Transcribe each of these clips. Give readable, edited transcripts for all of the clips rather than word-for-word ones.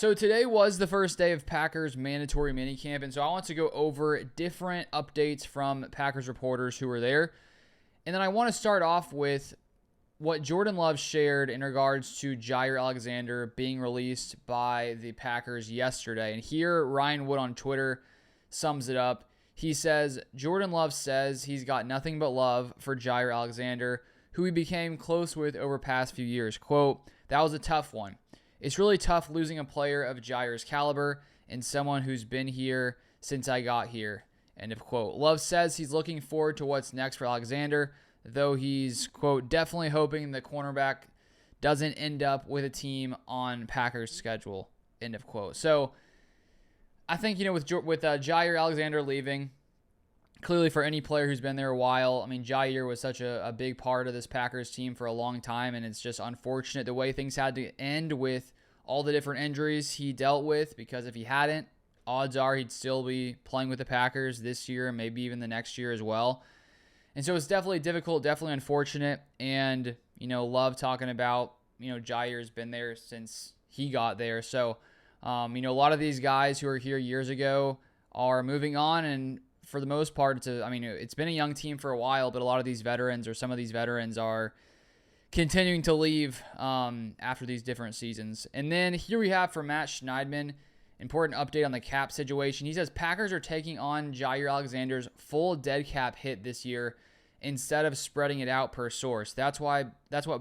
So today was the first day of Packers mandatory minicamp, and so I want to go over different updates from Packers reporters who were there. And then I want to start off with what Jordan Love shared in regards to Jaire Alexander being released by the Packers yesterday. And here, Ryan Wood on Twitter sums it up. He says, Jordan Love says he's got nothing but love for Jaire Alexander, who he became close with over past few years. Quote, that was a tough one. It's really tough losing a player of Jaire's caliber and someone who's been here since I got here. End of quote. Love says he's looking forward to what's next for Alexander, though he's, quote, definitely hoping the cornerback doesn't end up with a team on Packers' schedule, end of quote. So I think, with Jaire Alexander leaving, clearly for any player who's been there a while, I mean, Jaire was such a big part of this Packers team for a long time, and it's just unfortunate the way things had to end with all the different injuries he dealt with, because if he hadn't, odds are he'd still be playing with the Packers this year and maybe even the next year as well. And so it's definitely difficult, definitely unfortunate, and, love talking about, Jaire's been there since he got there. So, a lot of these guys who were here years ago are moving on, and for the most part, it's been a young team for a while, but a lot of these veterans, or some of these veterans, are continuing to leave after these different seasons. And then here we have from Matt Schneidman, important update on the cap situation. He says Packers are taking on Jaire Alexander's full dead cap hit this year instead of spreading it out per source. That's what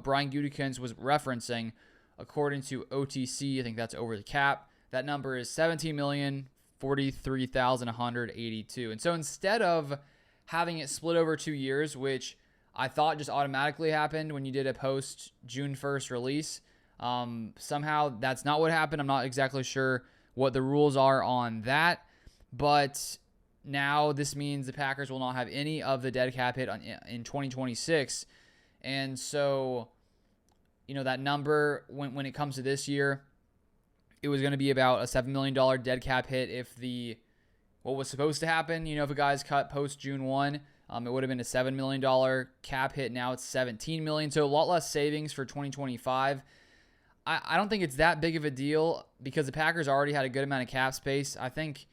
Brian Gutekunst was referencing, according to OTC. I think that's over the cap. That number is $17,043,182. And so instead of having it split over 2 years, which I thought just automatically happened when you did a post June 1st release, somehow that's not what happened. I'm not exactly sure what the rules are on that, but now this means the Packers will not have any of the dead cap hit in 2026. And so, that number, when it comes to this year, it was going to be about a $7 million dead cap hit if what was supposed to happen, if a guy's cut post June 1, it would have been a $7 million cap hit. Now it's $17 million, so a lot less savings for 2025. I don't think it's that big of a deal because the Packers already had a good amount of cap space. I think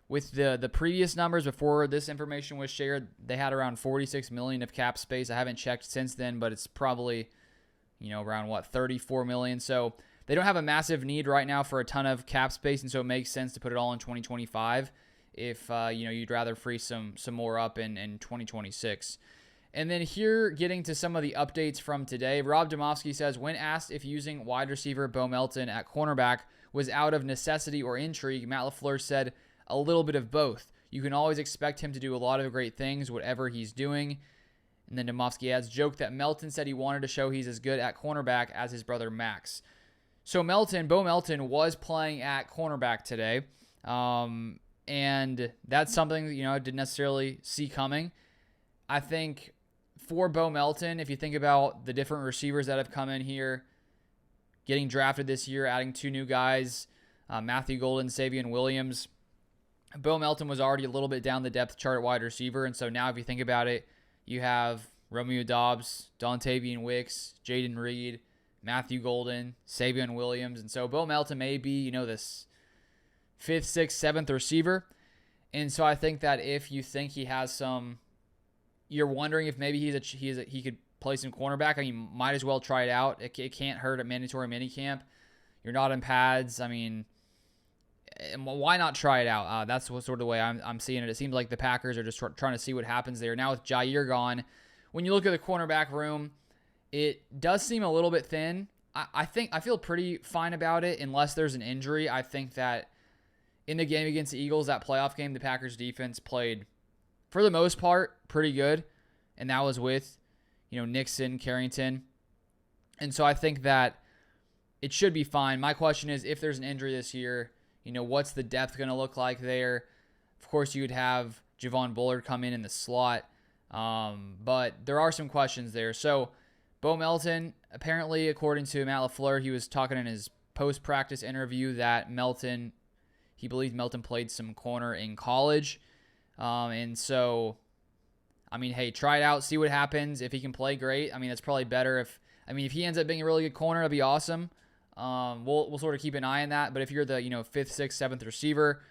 with the previous numbers before this information was shared, they had around $46 million of cap space. I haven't checked since then, but it's probably, around $34 million. So they don't have a massive need right now for a ton of cap space, and so it makes sense to put it all in 2025 if you'd rather free some more up in 2026. And then here, getting to some of the updates from today, Rob Domofsky says, when asked if using wide receiver Bo Melton at cornerback was out of necessity or intrigue, Matt LaFleur said, a little bit of both. You can always expect him to do a lot of great things, whatever he's doing. And then Domofsky adds, joke that Melton said he wanted to show he's as good at cornerback as his brother Max. So Bo Melton was playing at cornerback today, and that's something I didn't necessarily see coming. I think for Bo Melton, if you think about the different receivers that have come in here, getting drafted this year, adding 2 new guys, Matthew Golden, Savion Williams, Bo Melton was already a little bit down the depth chart at wide receiver, and so now if you think about it, you have Romeo Doubs, Dontavian Wicks, Jaden Reed, Matthew Golden, Savion Williams, and so Bo Melton may be, this 5th, 6th, 7th receiver. And so I think that if you think he has some, you're wondering if maybe he could play some cornerback. I mean, might as well try it out. It can't hurt at mandatory minicamp. You're not in pads. I mean, why not try it out? That's what sort of the way I'm seeing it. It seems like the Packers are just trying to see what happens there. Now with Jaire gone, when you look at the cornerback room, it does seem a little bit thin. I feel pretty fine about it unless there's an injury. I think that in the game against the Eagles, that playoff game, the Packers defense played, for the most part, pretty good. And that was with, Nixon, Carrington. And so I think that it should be fine. My question is, if there's an injury this year, what's the depth going to look like there? Of course, you would have Javon Bullard come in the slot. But there are some questions there. So Bo Melton, apparently, according to Matt LaFleur, he was talking in his post-practice interview that he believed Melton played some corner in college. And so, hey, try it out, see what happens. If he can play, great. That's probably better if he ends up being a really good corner, that'd be awesome. We'll sort of keep an eye on that. But if you're the, fifth, sixth, seventh receiver,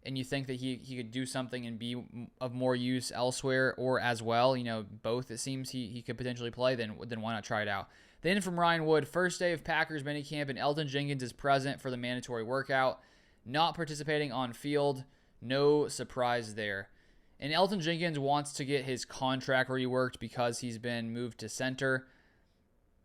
and you think that he could do something and be of more use elsewhere or as well, both it seems he could potentially play, then why not try it out? Then from Ryan Wood, first day of Packers minicamp, and Elton Jenkins is present for the mandatory workout, not participating on field. No surprise there. And Elton Jenkins wants to get his contract reworked because he's been moved to center.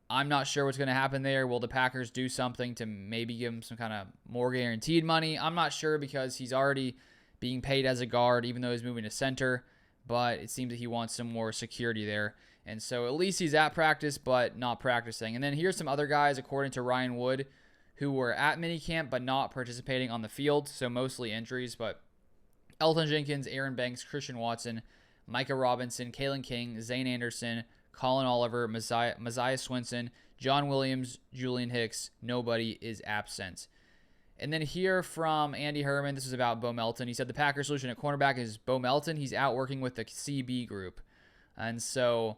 I'm not sure what's going to happen there. Will the Packers do something to maybe give him some kind of more guaranteed money? I'm not sure because he's already being paid as a guard, even though he's moving to center. But it seems that he wants some more security there. And so at least he's at practice, but not practicing. And then here's some other guys, according to Ryan Wood, who were at minicamp but not participating on the field. So mostly injuries, but Elton Jenkins, Aaron Banks, Christian Watson, Micah Robinson, Kalen King, Zane Anderson, Colin Oliver, Messiah Swinson, John Williams, Julian Hicks. Nobody is absent. And then here from Andy Herman, this is about Bo Melton. He said the Packers solution at cornerback is Bo Melton. He's out working with the CB group. And so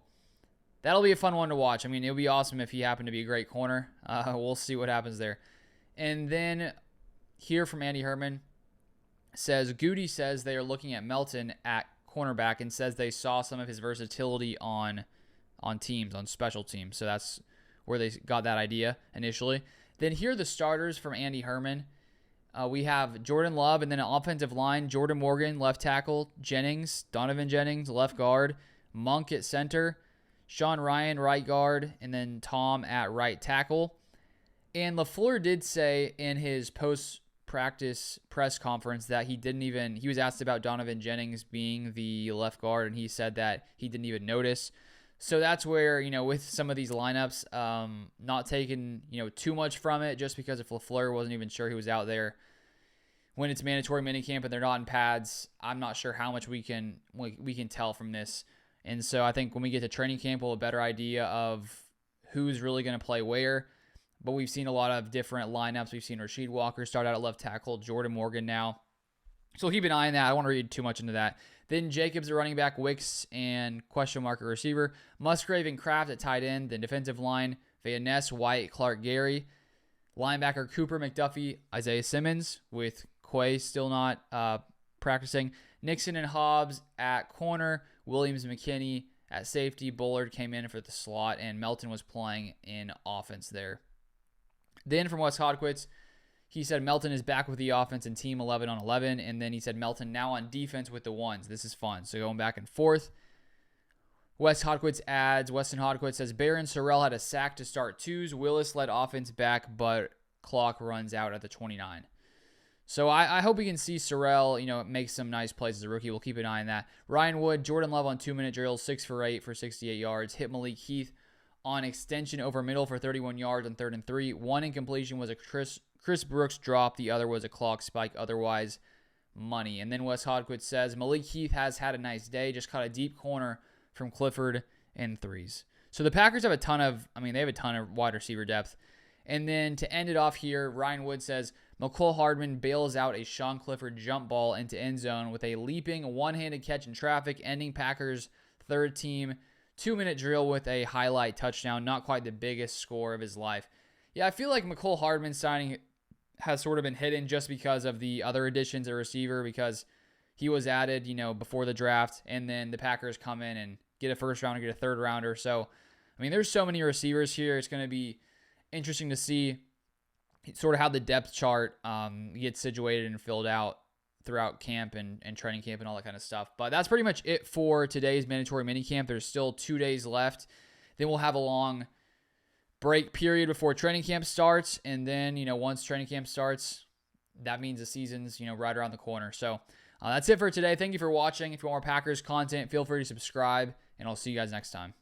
that'll be a fun one to watch. I mean, it would be awesome if he happened to be a great corner. We'll see what happens there. And then here from Andy Herman says, Goody says they are looking at Melton at cornerback and says they saw some of his versatility on teams, on special teams. So that's where they got that idea initially. Then here are the starters from Andy Herman. We have Jordan Love, and then an offensive line, Jordan Morgan, left tackle, Donovan Jennings, left guard, Monk at center, Sean Ryan, right guard, and then Tom at right tackle. And LaFleur did say in his post-practice press conference that he was asked about Donovan Jennings being the left guard, and he said that he didn't even notice. So that's where, with some of these lineups, not taking, too much from it, just because if LaFleur wasn't even sure he was out there when it's mandatory minicamp and they're not in pads, I'm not sure how much we can tell from this. And so I think when we get to training camp, we'll have a better idea of who's really going to play where. But we've seen a lot of different lineups. We've seen Rasheed Walker start out at left tackle, Jordan Morgan now. So we'll keep an eye on that. I don't want to read too much into that. Then Jacobs at running back, Wicks and question mark at receiver, Musgrave and Kraft at tight end, then defensive line, Van Ness, White, Clark, Gary, linebacker Cooper, McDuffie, Isaiah Simmons, with Quay still not practicing, Nixon and Hobbs at corner, Williams and McKinney at safety, Bullard came in for the slot, and Melton was playing in offense there. Then from Wes Hodquist, he said Melton is back with the offense in team 11 on 11. And then he said Melton now on defense with the ones. This is fun. So going back and forth. Weston Hodquist says Barron Sorrell had a sack to start twos. Willis led offense back, but clock runs out at the 29. So I hope we can see Sorrell, make some nice plays as a rookie. We'll keep an eye on that. Ryan Wood, Jordan Love on 2-minute drills, 6 for 8 for 68 yards. Hit Malik Heath on extension over middle for 31 yards on 3rd and 3. One incompletion was a Chris Brooks drop. The other was a clock spike. Otherwise, money. And then Wes Hodquist says Malik Heath has had a nice day. Just caught a deep corner from Clifford and threes. So the Packers have a ton of wide receiver depth. And then to end it off here, Ryan Wood says McCole Hardman bails out a Sean Clifford jump ball into end zone with a leaping one-handed catch in traffic, ending Packers' third team 2-minute drill with a highlight touchdown. Not quite the biggest score of his life. Yeah, I feel like McCole Hardman signing has sort of been hidden just because of the other additions at receiver, because he was added, before the draft, and then the Packers come in and get a first rounder, get a third rounder. So, there's so many receivers here. It's going to be interesting to see sort of how the depth chart gets situated and filled out throughout camp and training camp and all that kind of stuff. But that's pretty much it for today's mandatory minicamp. There's still 2 days left. Then we'll have a long break period before training camp starts. And then, once training camp starts, that means the season's, right around the corner. So that's it for today. Thank you for watching. If you want more Packers content, feel free to subscribe, and I'll see you guys next time.